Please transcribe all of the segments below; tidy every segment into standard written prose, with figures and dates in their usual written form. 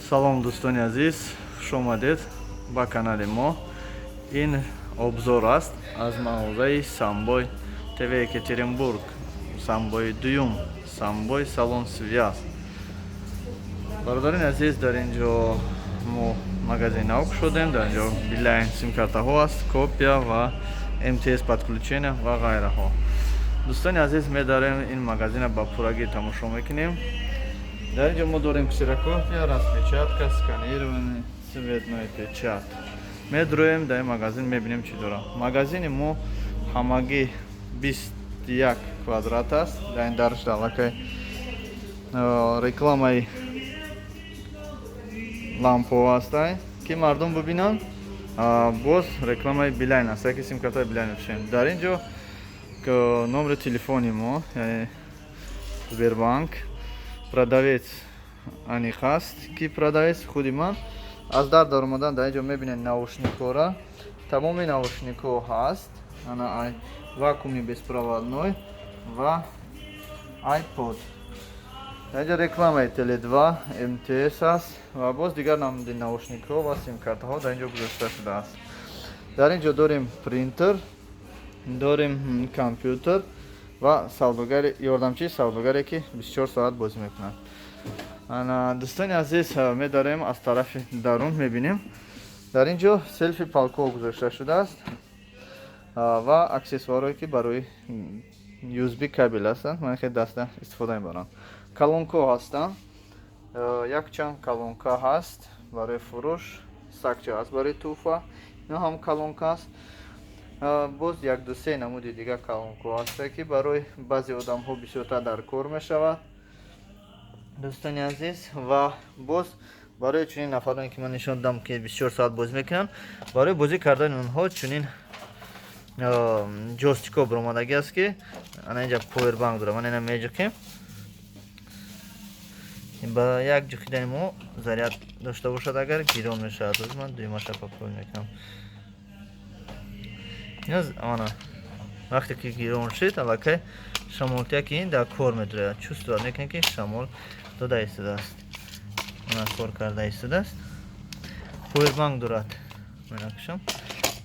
Салом дӯстони азиз, хуш омадед ба канали мо. Ин обзор аст аз мағозаи Самбой ТВ Екатеринбург, Самбои дуюм, Самбой салон связ. Бародарини азиз, дар ин ҷо мо магазин нав кушодем. Дар ин ҷо билайн симкартаҳо аст, копия ва МТС подключения ва ғайраҳо. Дӯстони азиз, медарем ин магазина ба пуррагӣ тамошо мекунем. Дар ин ҷо мо дорем ксерокопия, распечатка, сканирование, цветной печат. Медроем дар ин магазин, мебинем чӣ дора. Магазини мо ҳамагӣ 21 квадрат аст. Дар ин дарш аллакай рекламаи лампо ҳастай ки мардум бубинанд. Боз рекламаи билайн аст, яки симкартаи билайн мешем. Дар ин ҷо номери телефони мо, яъне Сбербанк. Продавец аниқ аст ки продавец худи ман. Аз дар омадан дар ин ҷо мебинед наушникҳора. Тамоми наушникҳо ҳаст. Ана ай вакууми беспроводной ва iPod. Дар ин ҷо рекламаи Теле2, МТС аст ва боз дигар намуди наушникҳо ва симкартаҳо дар ин ҷо гузошта шудааст. Дар ин ҷо дорем принтер, дорем компютер ва савдогари ёрдамчии савдогаре ки 24 соат бозӣ мекунад. Дӯстони азиз, медарем аз тарафи дарун мебинем. Дар ин ҷо селфи палкҳо гузошта шудааст ва аксессуарҳое ки барои USB кабел ҳастанд, ман хеле даста истифода мебарам. Калонко ҳастанд. Якчанд калонка ҳаст барои фурӯш, сакча ҳаст барои туҳфа. Ино ҳам калонка аст. Боз як дусе намуди дигар калонко ҳаст ки барои баъзе одамҳо бисёртар дар кор мешавад. Дӯстони азиз, ва боз барои чунин нафароне ки ман нишон дадам ки 24 соат бозӣ мекунанд, барои бозӣ кардани онҳо чунин ҷойстикҳо баромадаги аст ки ана инҷа повербанк дорад. Ман ина меҷӯхем. Ба як ҷӯхидани мо заряд дошта бошад, агар гирон мешавад. Ман дуюмаша попол мекунам. Ана вақте ки гирон шид, аллакай шамолтия ки ин дар кор медояд. Чувствовать мекунем ки шамол дода истодааст. Ана кор карда истодааст. Повербанк дорад. Менакушам.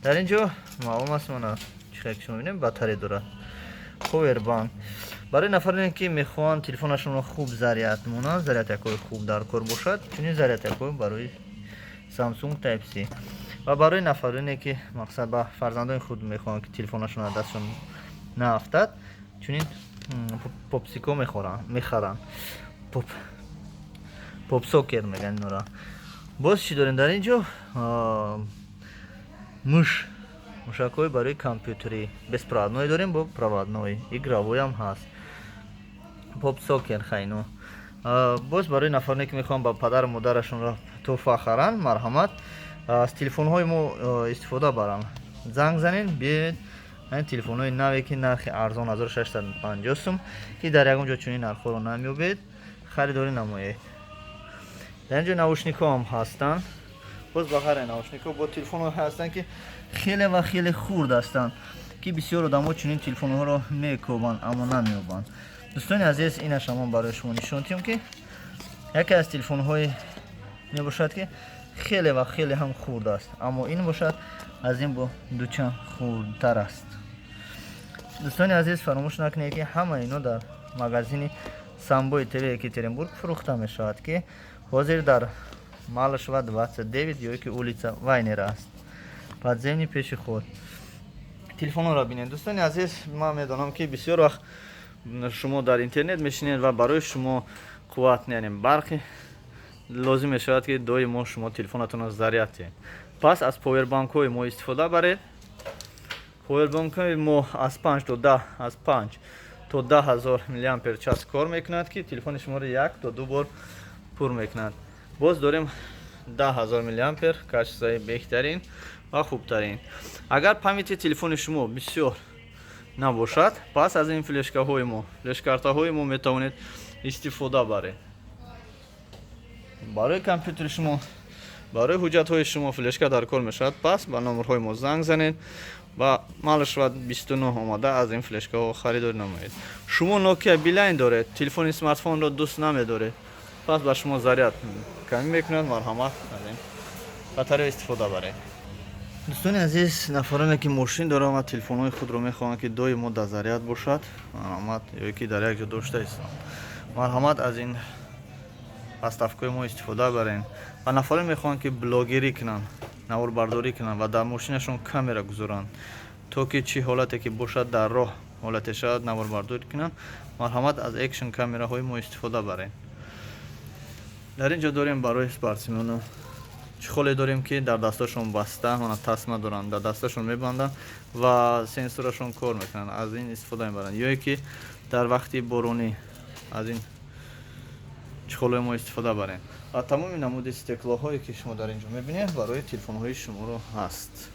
Дар ин ҷо маълум аст, мана чихеле ки шумо бинем, батарей дорад. Повербанк барои нафароне ки мехоҳанд телефонашонро хуб заряд монанд, зарядякҳои хуб дар кор бошад, чунин зарядякҳо барои Samsung Type-C. Ва барои нафароне ки мақсад ба фарзандони худ мехоҳанд ки телефонашон аз дастшон наафтад, чунин попсико мехаранд. Попсокер мегӯянд инора. Боз чӣ дорем дар ин ҷо? мушакҳои барои компютерӣ беспроводной дорем, бо проводной, игровой ҳам ҳаст. Попсокер хайно. Боз барои нафароне ки мехоҳанд ба падару модарашонро тӯҳфа харанд, марҳамат, аз телефонҳои мо истифода барам. Занг занед, биёед ин телефонҳои наве ки нархи арзон 1650 сум ки дар ягон ҷо чунин нархҳоро намеёбед, харидорӣ намоед. Дар ин ҷо наушникҳо ҳам ҳастанд. Боз ба ғайри наушникҳо бо телефонҳое ҳастанд ки хеле ва хеле хурд ҳастанд ки бисёр одамҳо чунин телефонҳоро мекобанд, аммо намеёбанд. Дӯстони азиз, ина шамо барои шумо нишон диҳам ки яке аз телефонҳое мебошад ки хеле ва хеле ҳам хурд аст, аммо ин бошад аз ин бо дучанд хурдтар аст. Дӯстони азиз, фаромӯш накунед ки ҳама ино дар магазини Самбой ТВ Екатеринбург фурӯхта мешавад ки ҳозир дар Малышева 29 ё ки улица Вайнера аст. Подземни пешеход. Телефонҳоро бинед. Дӯстони азиз, ман медонам ки бисёр вақт шумо дар интернет мешинед ва барои шумо қувват, яъне барқи лозим мешавад ки доимо шумо телефонатонро заряд диҳед. Пас аз повербанкҳои мо истифода баред. Повербанкҳои мо аз 5 то 10 ҳазор мАч кор мекунад ки телефони шуморо 1 то 2 бор пур мекунад. Боз дорем 10 ҳазор мАч, качествои беҳтарин ва хубтарин. Агар памяти телефони шумо бисёр набошад, пас аз ин флешкартаҳои мо метавонед истифода баред. Барои компютери шумо, барои ҳуҷҷатҳои шумо флешка дар кор мешавад, пас ба номерҳои мо занг занед ва Малышева 29 омада аз ин флешкаҳо харидорӣ намоед. Шумо Nokia билайн доред, телефони смартфонро дӯст намедоред, پس با شما ضریت کمی میکنند مرحمت از این بطری استفاده برید. دوستان عزیز، نفرانی که ماشین دارند و تلفن های خود رو میخواهند که دوی مدت ضریت باشد، مرحمت یا یکی در یک جا داشته است، مرحمت از این پستافکای ما استفاده برین. و نفرانی میخواهند که بلاگری کنند، نوار برداری کنند و در ماشینشون کامera گذارند تا که چی حالتی که باشد در راه حالت شاید نوار برداری کنند، مرحمت از اکشن کامera های ما استفاده برین. در اینجا داریم برای سپورتسمن‌ها چخولی داریم که در دستاشون بسته و تسمه دارن، در دستاشون میبندن و سنسورشون کار میکنن، از این استفاده میبرن. یا که در وقتی بارونی از این چخولی ما استفاده برین. و تمام نمود استکلاهایی که شما در اینجا میبینید برای تلفن های شما رو هست.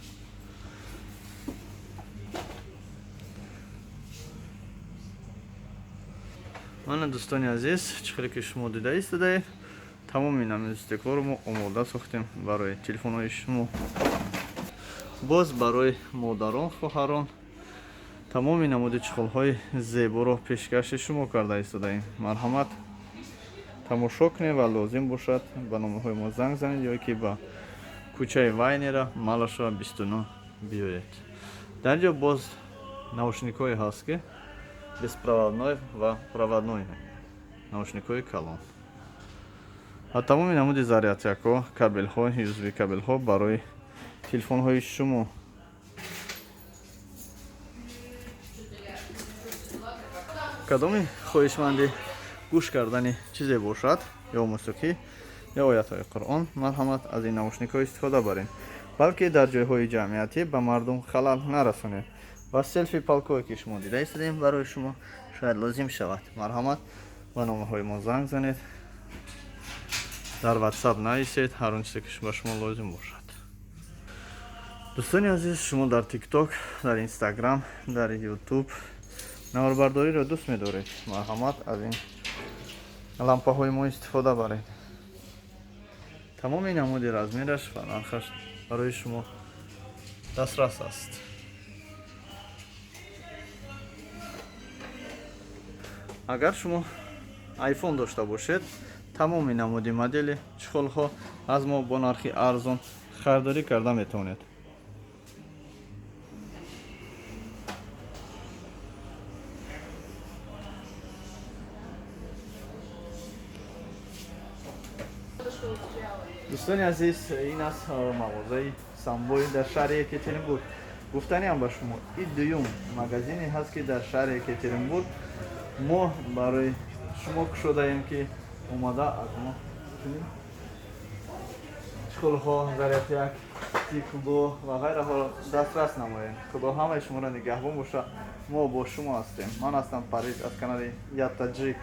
من دوستان عزیز، چخولی که شما دیده ایستاده، تمام نمود استکلا رو ما آماده ساختیم برای تلفن های شما. باز برای مادران، خواهران تمام نمود چخول های زیبا رو پیشکش شما کرده ایستاده ایم. مرحمت تماشا کنید و لازم باشد به نامه های ما زنگ زنید یا که به کوچه وینера Малаша 29 بیایید. در اینجا باز наушник های هست که безпроводной و проводной наушник های کلان. و تمام نمود зарядک ها، کابل ها، USB کابل ها برای تلفن های شما. کدام خواهشمندی گوش کردن چیزی باشد یا موسیقی یا آیات های قرآن، مرحمت از این نوشنیک ها استفاده برین، بلکه در جای های جمعیتی به مردم خلل نرسونید. و سلفی پالکوی که شما دیده ایستادیم برای شما شاید لازم شود، مرحمت و نامه های ما زنگ زنید، در واتساپ نویسید هر اون چیزی که شما لازم باشد. دوستان عزیز، شما در تیک تاک، در اینستاگرام، در یوتیوب نواربرداری را دوست می‌دارید، مرحمت از این لامپه های ما استفاده برید. تمام نمود رزمیرش و نرخش برای شما دسترس است. اگر شما آیفون داشته باشید، تمام نمود مدل چخول ها از ما با نرخ ارزان خریداری کرده میتونید. دوستان عزیز، این است مغازه سامبوی در شهر یکاترینبورگ. گفتنی هم با شما این دوم مغازینی هست که در شهر یکاترینبورگ ما برای شما کشوده ایم که اومده از ما چخول ها، ضریتک، تیکلو و غیره ها دسترس نماییم. خدا همه شما را نگهبان باشه. ما با شما هستیم. من هستم پریز از کانال یاد تاجیک.